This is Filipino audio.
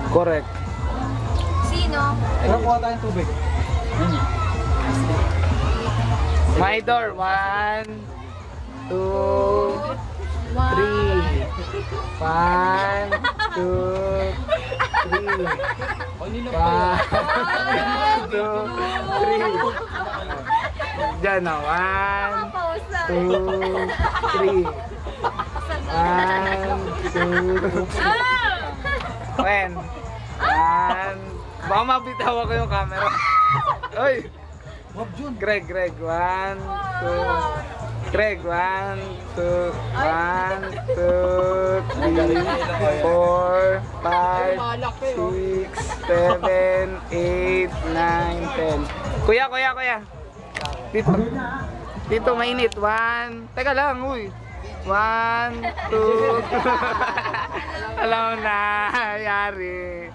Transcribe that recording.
Correct. Sino? Nakuha tayong tubig. My door. 1, 2, 3. 1, 2, 3. 1, 2, 3. Diyan na. 1, 2, 3. 1, 2, 3. When? 1. Baka mabitaw ako yung camera. Oy! Wag Jun. Greg. 1, 2. Greg, 1, 2, 1, 2, 3, 4, 5, 6, 7, 8, 9, 10. Kuya. Dito mainit. 1. Teka lang, uy. 1, 2. Alam mo na, yari.